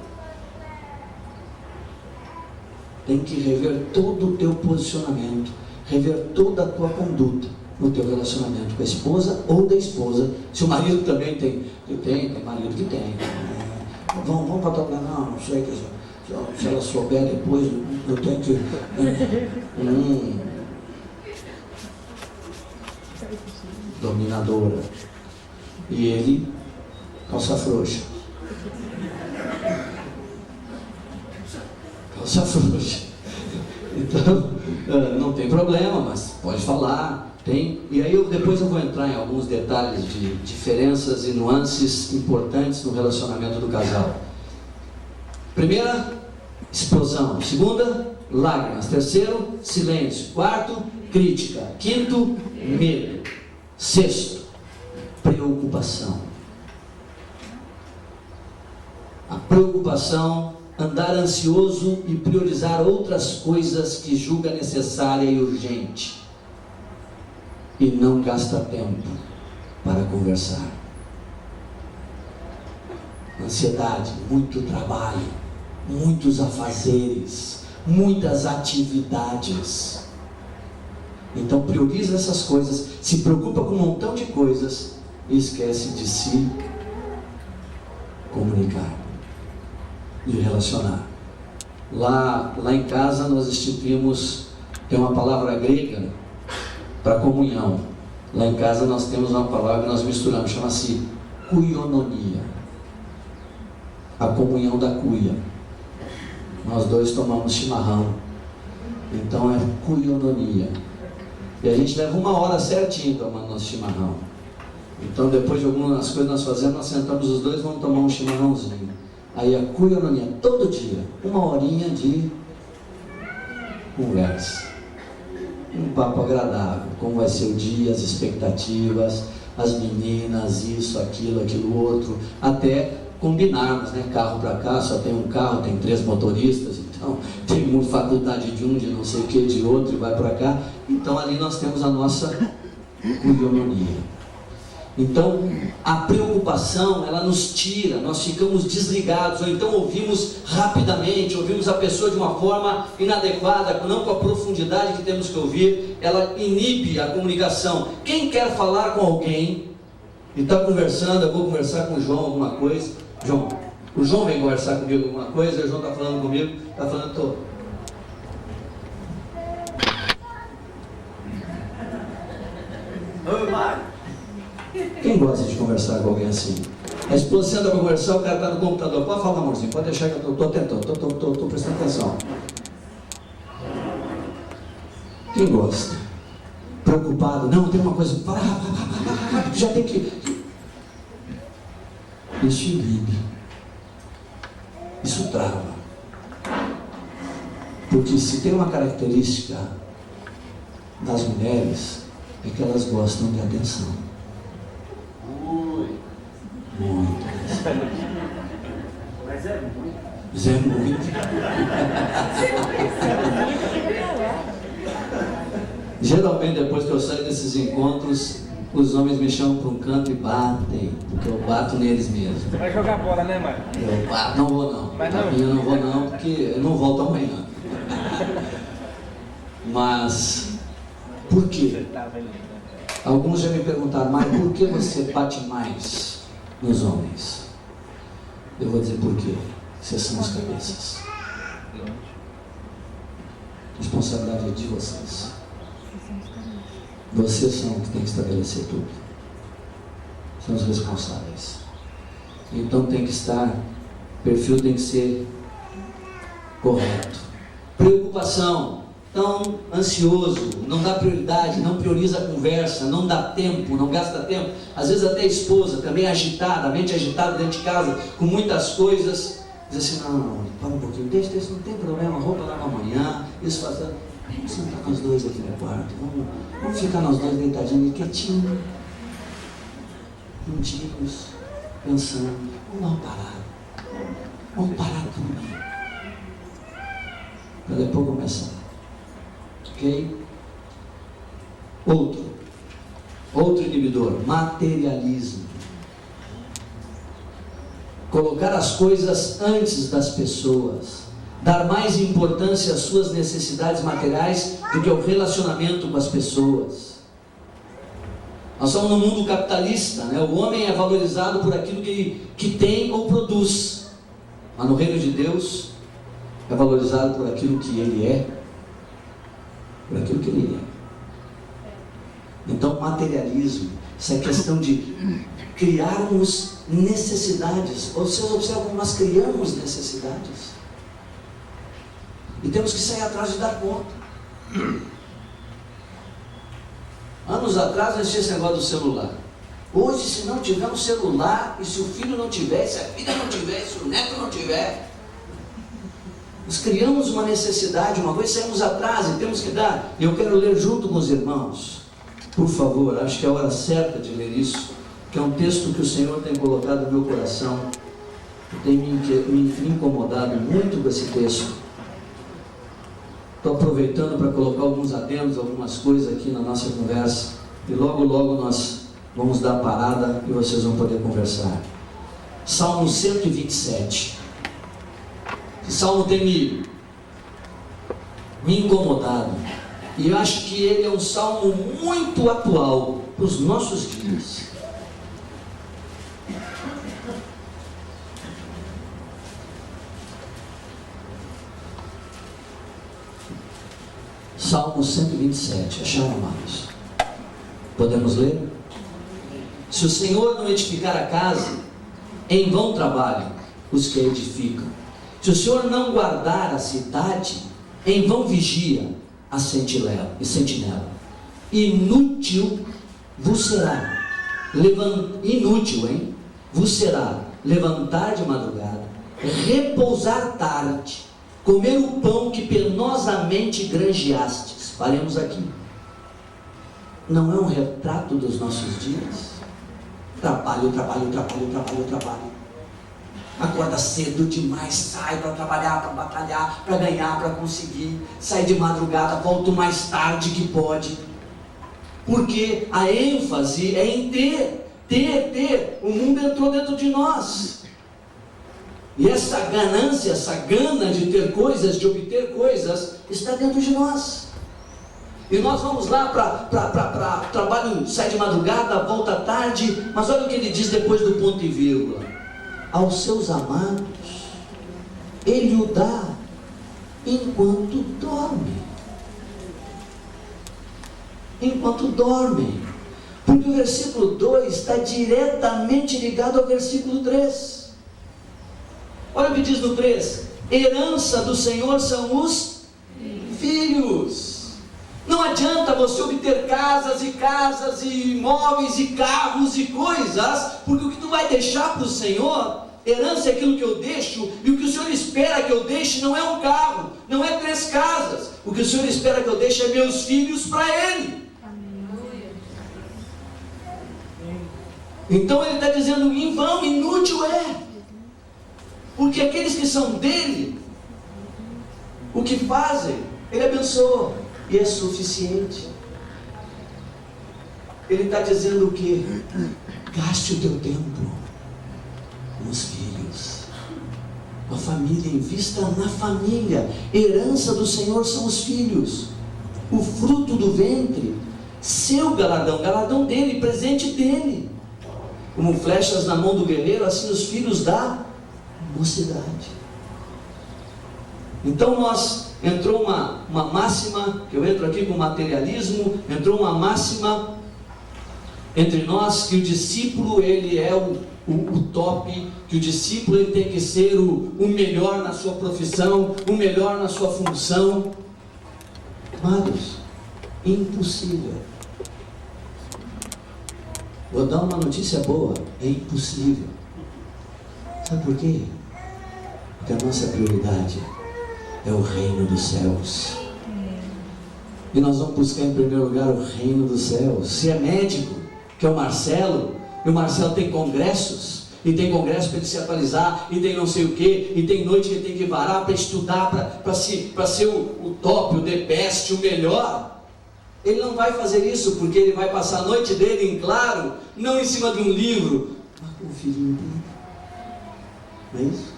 Tem que rever todo o teu posicionamento, rever toda a tua conduta no teu relacionamento com a esposa ou da esposa. Se o marido também tem marido que tem. Vamos para tocar, não sei, se ela souber depois, eu tenho que... dominadora. E ele, calça frouxa. Calça frouxa. Então, não tem problema, mas pode falar. Tem. E aí depois eu vou entrar em alguns detalhes de diferenças e nuances importantes no relacionamento do casal. Primeira, explosão. Segunda, lágrimas. Terceiro, silêncio. Quarto, crítica. Quinto, medo. Sexto, preocupação. A preocupação, andar ansioso e priorizar outras coisas que julga necessária e urgente. E não gasta tempo para conversar. Ansiedade, muito trabalho, muitos afazeres, muitas atividades. Então prioriza essas coisas, se preocupa com um montão de coisas e esquece de se comunicar, de relacionar. Lá em casa nós instituímos, tem uma palavra grega para comunhão. Lá em casa nós temos uma palavra que nós misturamos, chama-se koinonia. A comunhão da cuia. Nós dois tomamos chimarrão. Então é koinonia. E a gente leva 1 hora certinho tomando nosso chimarrão. Então depois de algumas coisas nós fazemos, nós sentamos os dois e vamos tomar um chimarrãozinho. Aí a koinonia, todo dia, 1 horinha de conversa. Um papo agradável, como vai ser o dia, as expectativas, as meninas, isso, aquilo outro, até combinarmos, né? Carro para cá, só tem um carro, tem 3 motoristas, então tem uma faculdade de um, de não sei o que, de outro, e vai para cá. Então ali nós temos a nossa koinonia. Então a preocupação, ela nos tira, nós ficamos desligados, ou então ouvimos rapidamente, ouvimos a pessoa de uma forma inadequada, não com a profundidade que temos que ouvir, ela inibe a comunicação. Quem quer falar com alguém e está conversando, eu vou conversar com o João alguma coisa, o João vem conversar comigo alguma coisa, o João está falando comigo, está falando todo. Oi, Mário. Quem gosta de conversar com alguém assim? A esposa senta para conversar, o cara está no computador. Pode falar, amorzinho, pode deixar que eu estou tentando, estou prestando atenção. Quem gosta? Preocupado, não, tem uma coisa, já tem que... Isso inibe. Isso trava. Porque se tem uma característica das mulheres, é que elas gostam de atenção. Muito. Mas é muito. Mas é muito. Geralmente, depois que eu saio desses encontros, os homens me chamam para um canto e batem, porque eu bato neles mesmo. Vai jogar bola, né, Mário? Eu bato, não vou não. Mas não. Eu não vou não, porque eu não volto amanhã. Mas, por quê? Alguns já me perguntaram, mas por que você bate mais nos homens? Eu vou dizer por quê. Vocês são os cabeças. A responsabilidade é de vocês. Vocês são os que têm que estabelecer tudo. São os responsáveis. Então tem que estar, o perfil tem que ser correto. Preocupação. Tão ansioso, não dá prioridade, não prioriza a conversa, não dá tempo, não gasta tempo. Às vezes até a esposa, também agitada, a mente agitada dentro de casa, com muitas coisas, diz assim, não, para um pouquinho, deixa, não tem problema, roupa lá amanhã, isso faz... Vamos sentar com os dois aqui no quarto, vamos ficar nós dois deitadinhos, quietinhos, juntinhos, pensando, vamos dar uma parada, vamos parar tudo, para depois começar. Ok? Outro inibidor, materialismo. Colocar as coisas antes das pessoas, dar mais importância às suas necessidades materiais do que ao relacionamento com as pessoas. Nós estamos num mundo capitalista, né? O homem é valorizado por aquilo que tem ou produz, mas no reino de Deus é valorizado por aquilo que ele é, por aquilo que ele é. Então, materialismo, isso é questão de criarmos necessidades. Vocês observam como nós criamos necessidades e temos que sair atrás de dar conta. Anos atrás não existia esse negócio do celular. Hoje, se não tiver um celular, e se o filho não tiver, se a filha não tiver, se o neto não tiver, nós criamos uma necessidade, uma coisa, saímos atrás e temos que dar. Eu quero ler junto com os irmãos, por favor, acho que é a hora certa de ler isso, que é um texto que o Senhor tem colocado no meu coração. Tem me incomodado muito com esse texto. Estou aproveitando para colocar alguns adendos, algumas coisas aqui na nossa conversa, e logo nós vamos dar parada e vocês vão poder conversar. Salmo 127. Esse salmo tem me incomodado, e eu acho que ele é um salmo muito atual para os nossos dias. Salmo 127, acharam, amados? Podemos ler? Se o Senhor não edificar a casa, em vão trabalham os que a edificam. Se o Senhor não guardar a cidade, em vão vigia a sentinela. Inútil vos será levantar de madrugada, repousar tarde, comer o pão que penosamente granjeastes. Paremos aqui. Não é um retrato dos nossos dias? Trabalho. Acorda cedo demais, sai para trabalhar, para batalhar, para ganhar, para conseguir. Sai de madrugada, volta o mais tarde que pode. Porque a ênfase é em ter. O mundo entrou dentro de nós. E essa ganância, essa gana de ter coisas, de obter coisas, está dentro de nós. E nós vamos lá para trabalho, sai de madrugada, volta tarde. Mas olha o que ele diz depois do ponto e vírgula. Aos seus amados, ele o dá enquanto dorme. Porque o versículo 2 está diretamente ligado ao versículo 3. Olha o que diz no 3: herança do Senhor são os filhos. Não adianta você obter casas e imóveis e carros e coisas, porque o que tu vai deixar para o Senhor, herança é aquilo que eu deixo, e o que o Senhor espera que eu deixe não é um carro, não é 3 casas. O que o Senhor espera que eu deixe é meus filhos para Ele. Então Ele está dizendo, em vão, inútil é, porque aqueles que são dele, o que fazem, Ele abençoa, e é suficiente. Ele está dizendo o que? Gaste o teu tempo com os filhos, a família, invista na família. Herança do Senhor são os filhos, o fruto do ventre, seu galardão dele, presente dele. Como flechas na mão do guerreiro, assim os filhos da mocidade. Então entrou uma máxima, que eu entro aqui com materialismo, entrou uma máxima entre nós que o discípulo ele é o top, que o discípulo ele tem que ser o melhor na sua profissão, o melhor na sua função. Amados, impossível. Vou dar uma notícia boa, é impossível. Sabe por quê? Porque a nossa prioridade é o reino dos céus. E nós vamos buscar em primeiro lugar o reino dos céus. Se é médico, que é o Marcelo, e o Marcelo tem congressos, e tem congresso para ele se atualizar, e tem não sei o que, e tem noite que ele tem que varar para estudar, para ser o top, o the best, o melhor. Ele não vai fazer isso porque ele vai passar a noite dele em claro, não em cima de um livro, mas com o filhinho dele. Não é isso?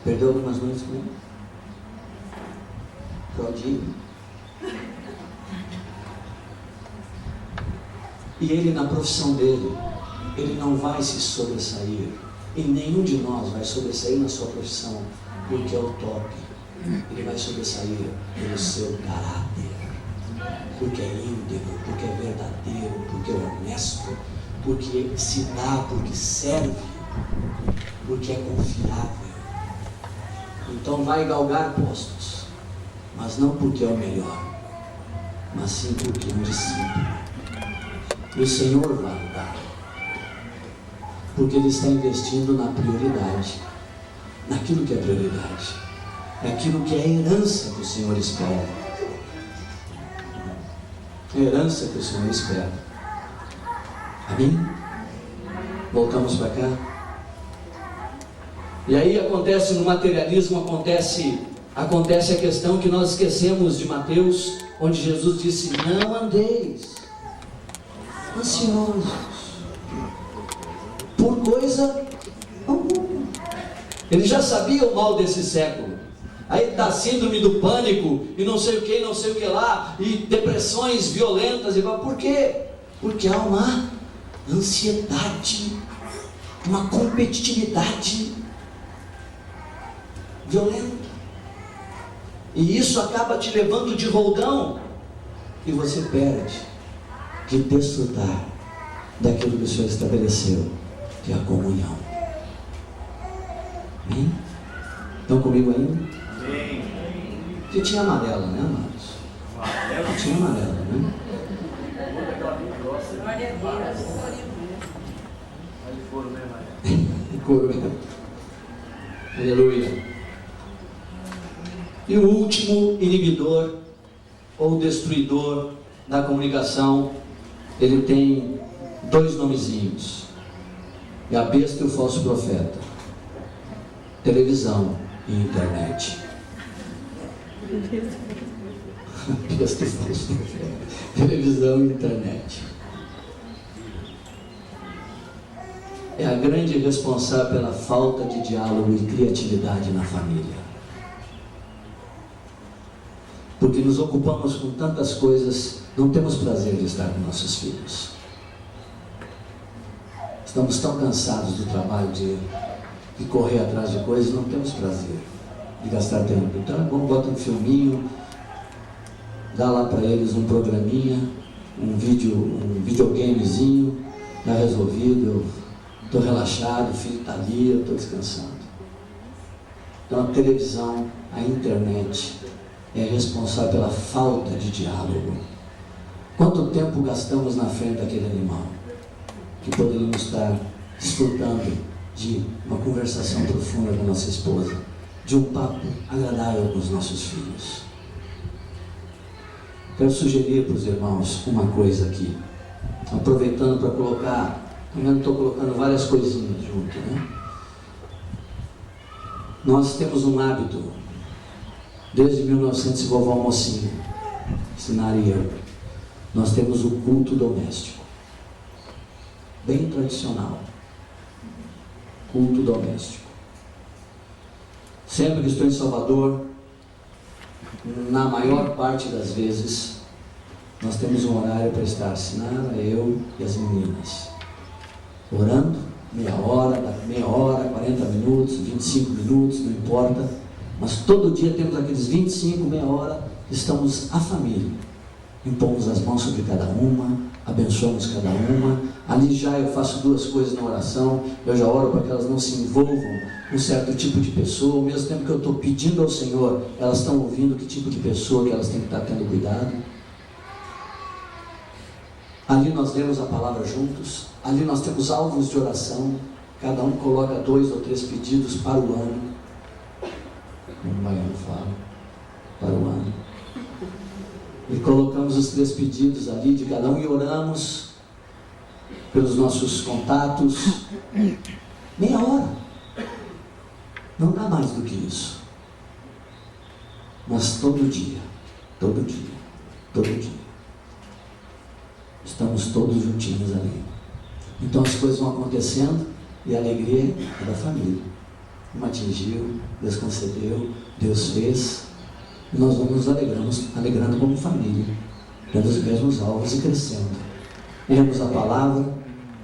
Perdeu algumas noites com ele? Claudinho. E ele na profissão dele, ele não vai se sobressair, e nenhum de nós vai sobressair na sua profissão porque é o top. Ele vai sobressair pelo seu caráter, porque é íntegro, porque é verdadeiro, porque é honesto, porque se dá, porque serve, porque é confiável. Então vai galgar postos, mas não porque é o melhor, mas sim porque é um discípulo. E o Senhor vai dar, porque Ele está investindo na prioridade, naquilo que é prioridade, naquilo que é a herança que o Senhor espera. A herança que o Senhor espera. Amém? Voltamos para cá. E aí acontece no materialismo, acontece a questão que nós esquecemos de Mateus, onde Jesus disse: não andeis ansiosos por coisa alguma. Ele já sabia o mal desse século. Aí está síndrome do pânico e não sei o que, não sei o que lá, e depressões violentas. E por quê? Porque há uma ansiedade, uma competitividade violenta. E isso acaba te levando de roldão e você perde de desfrutar daquilo que o Senhor estabeleceu, que é a comunhão. Amém? Estão comigo ainda? Amém. Que tinha amarela, né, amados? Tinha amarela, né? Couro mesmo. Aleluia. E o último inibidor ou destruidor da comunicação, ele tem dois nomezinhos: é a besta e o falso profeta. Televisão e internet. Besta e falso profeta. Televisão e internet. É a grande responsável pela falta de diálogo e criatividade na família. Porque nos ocupamos com tantas coisas, não temos prazer de estar com nossos filhos. Estamos tão cansados do trabalho de correr atrás de coisas, não temos prazer de gastar tempo. Então é bom, bota um filminho, dá lá para eles um programinha, um videogamezinho, está resolvido, eu estou relaxado, o filho está ali, eu estou descansando. Então a televisão, a internet é responsável pela falta de diálogo. Quanto tempo gastamos na frente daquele animal que poderíamos estar desfrutando de uma conversação profunda com nossa esposa, de um papo agradável com os nossos filhos? Quero sugerir para os irmãos uma coisa aqui, aproveitando para colocar, também estou colocando várias coisinhas junto, né? Nós temos um hábito, desde 1900, vovó Mocinha ensinaria eu, nós temos o culto doméstico, bem tradicional, culto doméstico. Sempre que estou em Salvador, na maior parte das vezes, nós temos um horário para estar, Sinara, eu e as meninas, orando, meia hora, 40 minutos, 25 minutos, não importa, Mas todo dia temos aqueles 25, meia hora, estamos a família. Impomos as mãos sobre cada uma, abençoamos cada uma. Ali já eu faço duas coisas na oração. Eu já oro para que elas não se envolvam com um certo tipo de pessoa. Ao mesmo tempo que eu estou pedindo ao Senhor, elas estão ouvindo que tipo de pessoa que elas têm que estar tendo cuidado. Ali nós lemos a palavra juntos. Ali nós temos alvos de oração. Cada um coloca 2 ou 3 pedidos para o ano. Um baiano fala, para o ano. E colocamos os 3 pedidos ali de cada um e oramos pelos nossos contatos. Meia hora. Não dá mais do que isso. Mas todo dia, todo dia, todo dia. Estamos todos juntinhos ali. Então as coisas vão acontecendo e a alegria é da família. Não atingiu, Deus concedeu, Deus fez. E nós vamos nos alegrando como família, tendo os mesmos alvos e crescendo. Lemos a palavra,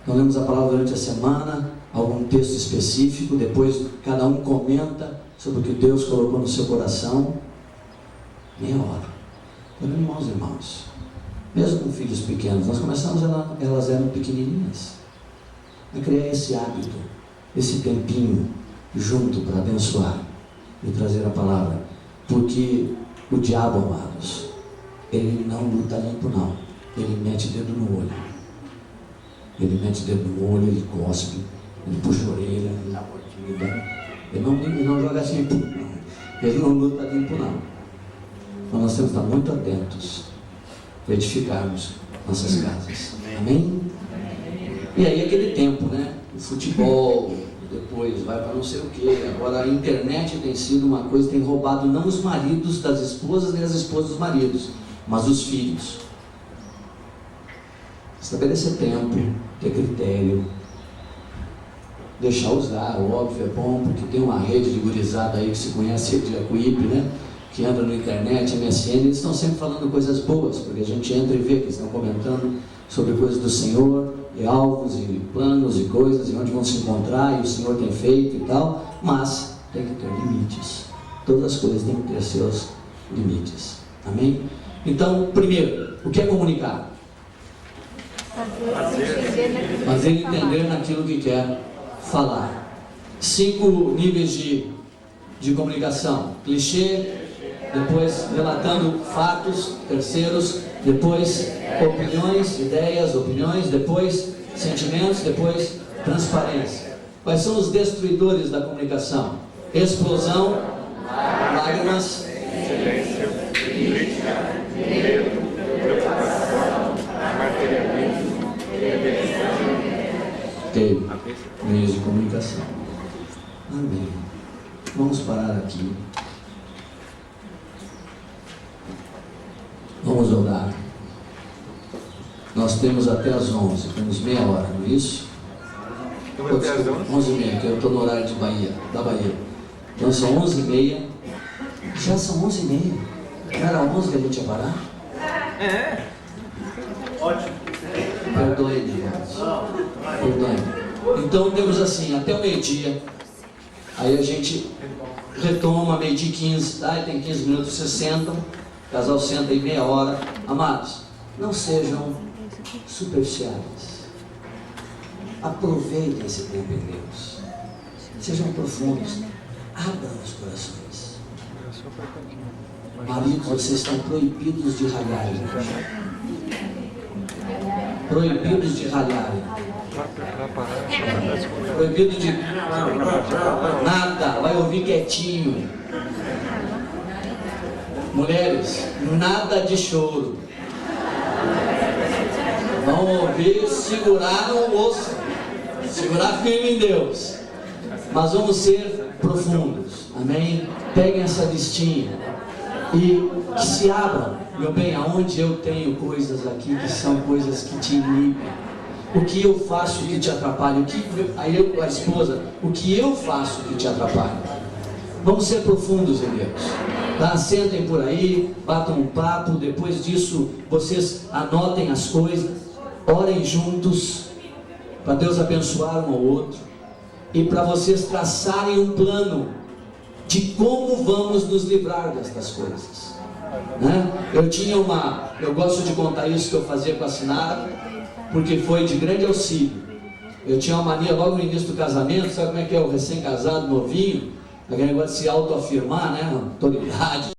não lemos a palavra durante a semana, algum texto específico, depois cada um comenta sobre o que Deus colocou no seu coração. Meia hora. Irmãos, mesmo com filhos pequenos, nós começamos, elas eram pequenininhas, a criar esse hábito, esse tempinho junto para abençoar e trazer a palavra, porque o diabo, amados, ele não luta limpo não, ele mete dedo no olho, ele cospe, ele puxa a orelha, ele dá mordida, ele não joga assim, ele não luta limpo não. Então nós temos que estar muito atentos para edificarmos nossas casas. Amém? E aí aquele tempo, né? O futebol, depois vai para não sei o que. Agora a internet tem sido uma coisa que tem roubado não os maridos das esposas, nem as esposas dos maridos, mas os filhos. Estabelecer tempo, ter critério, deixar usar, óbvio, é bom, porque tem uma rede de gurizada aí que se conhece de Acuípe, né? Que anda na internet, MSN, eles estão sempre falando coisas boas, porque a gente entra e vê que eles estão comentando sobre coisas do Senhor, e alvos, e planos, e coisas, e onde vão se encontrar, e o Senhor tem feito e tal, mas tem que ter limites. Todas as coisas têm que ter seus limites. Amém? Então, primeiro, o que é comunicar? Fazer entender naquilo que quer falar. 5 níveis de comunicação. Clichê, depois relatando fatos terceiros, depois opiniões, depois sentimentos, depois transparência. Quais são os destruidores da comunicação? Explosão, lágrimas, silêncio, crítica, medo, preocupação, materialismo, meios de comunicação. Amém. Vamos parar aqui. Vamos orar. Nós temos até as 11, temos meia hora, não é isso? Então, até as 11h30, que eu estou no horário da Bahia. Então são 11h30. Já são 11h30. Não era 11 que a gente ia parar? É. Ótimo. Perdoe, irmãos. Perdoe. Então temos assim, até o meio-dia. Aí a gente retoma, meio-dia 15, tá? E tem 15 minutos, vocês sentam. O casal senta aí meia hora. Amados, não sejam superficiais. Aproveitem esse tempo em Deus. Sejam profundos. Abram os corações. Maridos, vocês estão proibidos de ralharem. Proibidos de ralharem. Proibido de nada. Vai ouvir quietinho. Mulheres, nada de choro. Vão ouvir, segurar o osso, segurar firme em Deus. Mas vamos ser profundos. Amém? Peguem essa listinha e que se abram. Meu bem, aonde eu tenho coisas aqui que são coisas que te inibem. O que eu faço que te atrapalha? A esposa, o que eu faço que te atrapalha? Vamos ser profundos em Deus. Tá? Sentem por aí, batam um papo. Depois disso, vocês anotem as coisas, orem juntos, para Deus abençoar um ao outro, e para vocês traçarem um plano de como vamos nos livrar destas coisas, né? Eu gosto de contar isso que eu fazia com a Sinara, porque foi de grande auxílio. Eu tinha uma mania logo no início do casamento, sabe como é que é o recém-casado, novinho, aquele negócio de se autoafirmar, né? Autoridade,